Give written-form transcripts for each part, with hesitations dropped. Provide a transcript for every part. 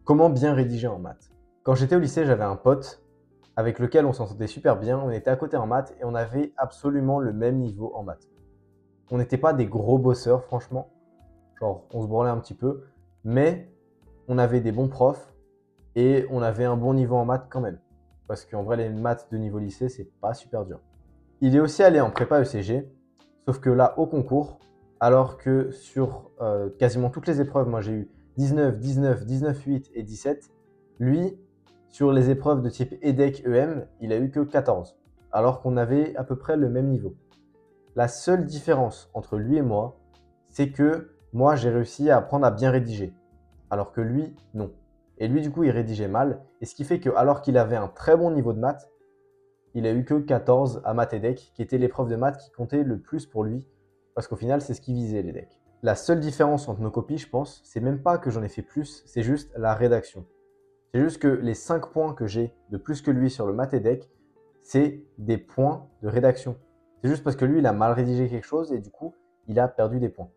Comment bien rédiger en maths? Quand j'étais au lycée, j'avais un pote avec lequel on s'entendait super bien, on était à côté en maths et on avait absolument le même niveau en maths. On n'était pas des gros bosseurs, franchement, genre on se branlait un petit peu, mais on avait des bons profs et on avait un bon niveau en maths quand même. Parce qu'en vrai, les maths de niveau lycée, c'est pas super dur. Il est aussi allé en prépa ECG, sauf que là, au concours, alors que sur quasiment toutes les épreuves, moi j'ai eu 19, 19, 19,8 et 17, lui, sur les épreuves de type EDEC, EM, il a eu que 14, alors qu'on avait à peu près le même niveau. La seule différence entre lui et moi, c'est que moi j'ai réussi à apprendre à bien rédiger, alors que lui, non. Et lui, du coup, il rédigeait mal, et ce qui fait que alors qu'il avait un très bon niveau de maths, il a eu que 14 à maths EDEC, qui était l'épreuve de maths qui comptait le plus pour lui, parce qu'au final, c'est ce qui visait l'EDEC. La seule différence entre nos copies, je pense, c'est même pas que j'en ai fait plus, c'est juste la rédaction. C'est juste que les 5 points que j'ai de plus que lui sur le maths EDEC, c'est des points de rédaction. C'est juste parce que lui, il a mal rédigé quelque chose et du coup, il a perdu des points.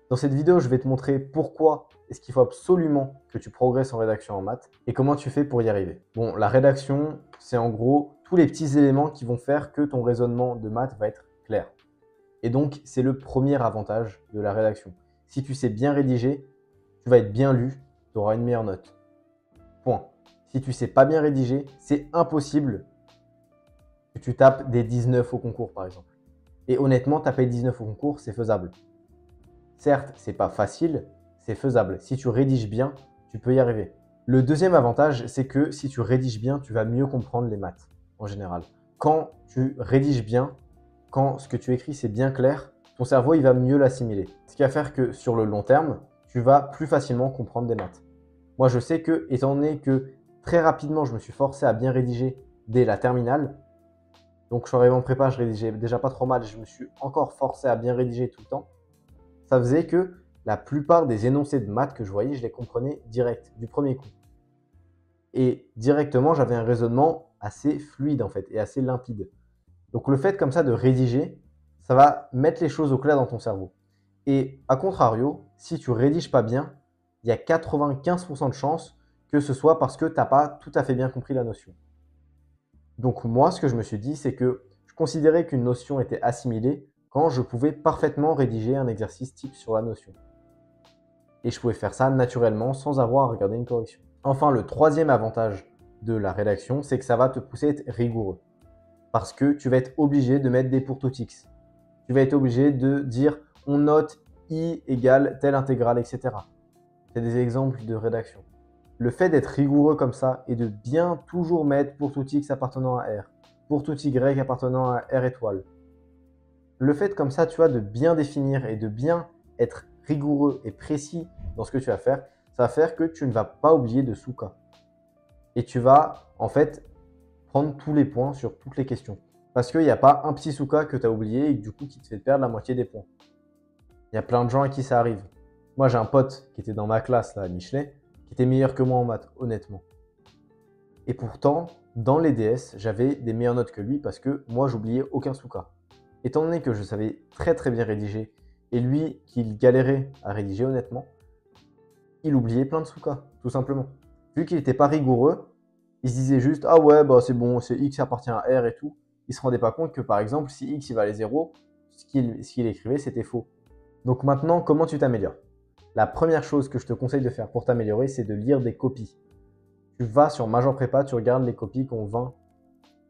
Dans cette vidéo, je vais te montrer pourquoi est-ce qu'il faut absolument que tu progresses en rédaction en maths et comment tu fais pour y arriver. Bon, la rédaction, c'est en gros tous les petits éléments qui vont faire que ton raisonnement de maths va être clair. Et donc, c'est le premier avantage de la rédaction. Si tu sais bien rédiger, tu vas être bien lu, tu auras une meilleure note. Point. Si tu sais pas bien rédiger, c'est impossible que tu tapes des 19 au concours, par exemple. Et honnêtement, taper 19 au concours, c'est faisable. Certes, c'est pas facile, c'est faisable. Si tu rédiges bien, tu peux y arriver. Le deuxième avantage, c'est que si tu rédiges bien, tu vas mieux comprendre les maths, en général. Quand tu rédiges bien, quand ce que tu écris, c'est bien clair, ton cerveau, il va mieux l'assimiler. Ce qui va faire que sur le long terme, tu vas plus facilement comprendre des maths. Moi, je sais que, étant donné que très rapidement, je me suis forcé à bien rédiger dès la terminale, donc je suis arrivé en prépa, je rédigeais déjà pas trop mal, je me suis encore forcé à bien rédiger tout le temps. Ça faisait que la plupart des énoncés de maths que je voyais, je les comprenais direct, du premier coup. Et directement, j'avais un raisonnement assez fluide en fait, et assez limpide. Donc le fait comme ça de rédiger, ça va mettre les choses au clair dans ton cerveau. Et à contrario, si tu rédiges pas bien, il y a 95% de chances que ce soit parce que tu n'as pas tout à fait bien compris la notion. Donc moi, ce que je me suis dit, c'est que je considérais qu'une notion était assimilée quand je pouvais parfaitement rédiger un exercice type sur la notion. Et je pouvais faire ça naturellement sans avoir à regarder une correction. Enfin, le troisième avantage de la rédaction, c'est que ça va te pousser à être rigoureux. Parce que tu vas être obligé de mettre des pourtoutiques. Tu vas être obligé de dire on note i égale telle intégrale, etc. C'est des exemples de rédaction. Le fait d'être rigoureux comme ça et de bien toujours mettre pour tout x appartenant à R, pour tout y appartenant à R étoile. Le fait comme ça, tu vois, de bien définir et de bien être rigoureux et précis dans ce que tu vas faire, ça va faire que tu ne vas pas oublier de sous-cas. Et tu vas, en fait, prendre tous les points sur toutes les questions. Parce qu'il n'y a pas un petit sous-cas que tu as oublié et du coup qui te fait perdre la moitié des points. Il y a plein de gens à qui ça arrive. Moi, j'ai un pote qui était dans ma classe, là, à Michelet, qui était meilleur que moi en maths, honnêtement. Et pourtant, dans les DS, j'avais des meilleures notes que lui parce que moi, j'oubliais aucun sous-cas. Étant donné que je savais très très bien rédiger, et lui, qu'il galérait à rédiger honnêtement, il oubliait plein de sous-cas, tout simplement. Vu qu'il n'était pas rigoureux, il se disait juste « Ah ouais, bah c'est bon, c'est X appartient à R et tout ». Il ne se rendait pas compte que par exemple, si X il valait 0, ce qu'il écrivait, c'était faux. Donc maintenant, comment tu t'améliores? La première chose que je te conseille de faire pour t'améliorer, c'est de lire des copies. Tu vas sur Major Prépa, tu regardes les copies qu'on vend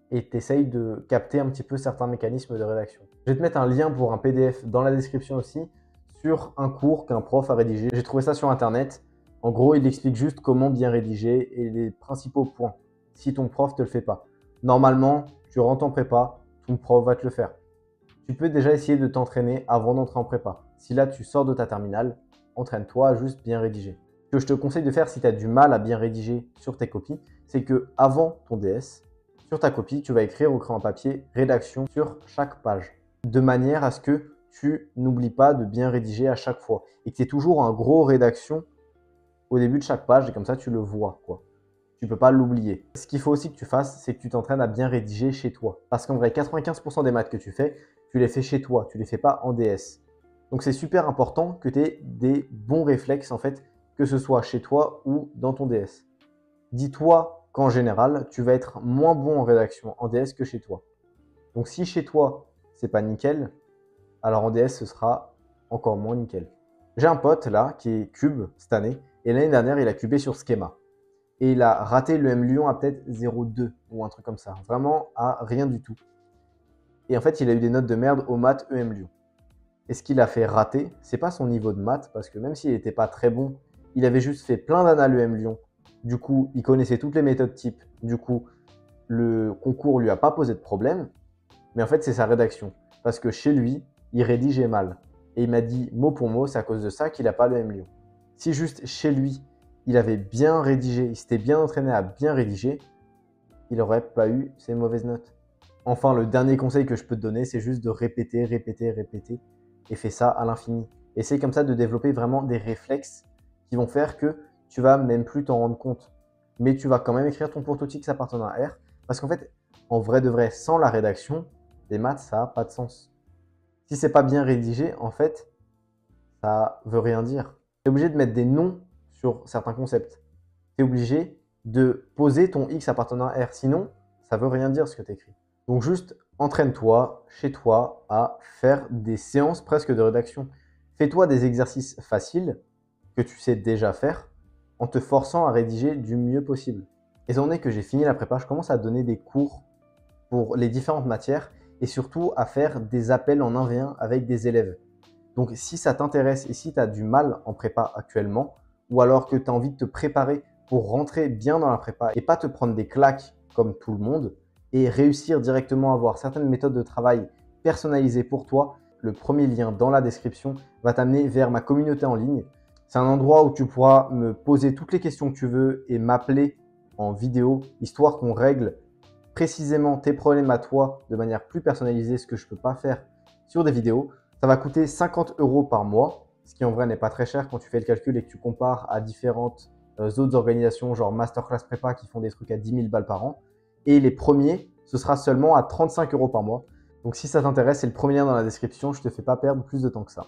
et tu essayes de capter un petit peu certains mécanismes de rédaction. Je vais te mettre un lien pour un PDF dans la description aussi sur un cours qu'un prof a rédigé. J'ai trouvé ça sur internet. En gros, il explique juste comment bien rédiger et les principaux points si ton prof ne te le fait pas. Normalement, tu rentres en prépa, ton prof va te le faire. Tu peux déjà essayer de t'entraîner avant d'entrer en prépa. Si là, tu sors de ta terminale, entraîne-toi à juste bien rédiger. Ce que je te conseille de faire si tu as du mal à bien rédiger sur tes copies, c'est que avant ton DS, sur ta copie, tu vas écrire au crayon papier « rédaction » sur chaque page, de manière à ce que tu n'oublies pas de bien rédiger à chaque fois et que tu aies toujours un gros rédaction au début de chaque page et comme ça, tu le vois, quoi. Tu ne peux pas l'oublier. Ce qu'il faut aussi que tu fasses, c'est que tu t'entraînes à bien rédiger chez toi. Parce qu'en vrai, 95% des maths que tu fais, tu les fais chez toi, tu les fais pas en DS. Donc c'est super important que tu aies des bons réflexes en fait, que ce soit chez toi ou dans ton DS. dis-toi qu'en général, tu vas être moins bon en rédaction en DS que chez toi. Donc si chez toi, c'est pas nickel, alors en DS, ce sera encore moins nickel. J'ai un pote là qui est cube cette année, et l'année dernière, il a cubé sur Schema. Et il a raté le M Lyon à peut-être 0,2 ou un truc comme ça. Vraiment à rien du tout. Et en fait, il a eu des notes de merde au maths EM Lyon. Et ce qu'il a fait rater, c'est pas son niveau de maths, parce que même s'il n'était pas très bon, il avait juste fait plein d'annales EM Lyon. Du coup, il connaissait toutes les méthodes types. Du coup, le concours lui a pas posé de problème. Mais en fait, c'est sa rédaction. Parce que chez lui, il rédigeait mal. Et il m'a dit mot pour mot, c'est à cause de ça qu'il n'a pas le M Lyon. Si juste chez lui, il avait bien rédigé, il s'était bien entraîné à bien rédiger, il n'aurait pas eu ces mauvaises notes. Enfin, le dernier conseil que je peux te donner, c'est juste de répéter, répéter, répéter. Et fais ça à l'infini. Essaye comme ça de développer vraiment des réflexes qui vont faire que tu vas même plus t'en rendre compte. Mais tu vas quand même écrire ton prototype ça appartenant à R. Parce qu'en fait, en vrai de vrai, sans la rédaction, les maths, ça n'a pas de sens. Si c'est pas bien rédigé, en fait, ça veut rien dire. Tu es obligé de mettre des noms sur certains concepts. Tu es obligé de poser ton X appartenant à R. Sinon, ça veut rien dire ce que tu écris. Donc juste entraîne-toi chez toi à faire des séances presque de rédaction. Fais-toi des exercices faciles que tu sais déjà faire en te forçant à rédiger du mieux possible. Étant donné que j'ai fini la prépa, je commence à donner des cours pour les différentes matières et surtout à faire des appels en 1v1 avec des élèves. Donc si ça t'intéresse et si tu as du mal en prépa actuellement, ou alors que tu as envie de te préparer pour rentrer bien dans la prépa et pas te prendre des claques comme tout le monde, et réussir directement à avoir certaines méthodes de travail personnalisées pour toi, le premier lien dans la description va t'amener vers ma communauté en ligne. C'est un endroit où tu pourras me poser toutes les questions que tu veux et m'appeler en vidéo, histoire qu'on règle précisément tes problèmes à toi de manière plus personnalisée, ce que je ne peux pas faire sur des vidéos. Ça va coûter 50 € par mois, ce qui en vrai n'est pas très cher quand tu fais le calcul et que tu compares à différentes autres organisations, genre Masterclass Prépa qui font des trucs à 10 000 balles par an. Et les premiers, ce sera seulement à 35 € par mois. Donc si ça t'intéresse, c'est le premier lien dans la description. Je ne te fais pas perdre plus de temps que ça.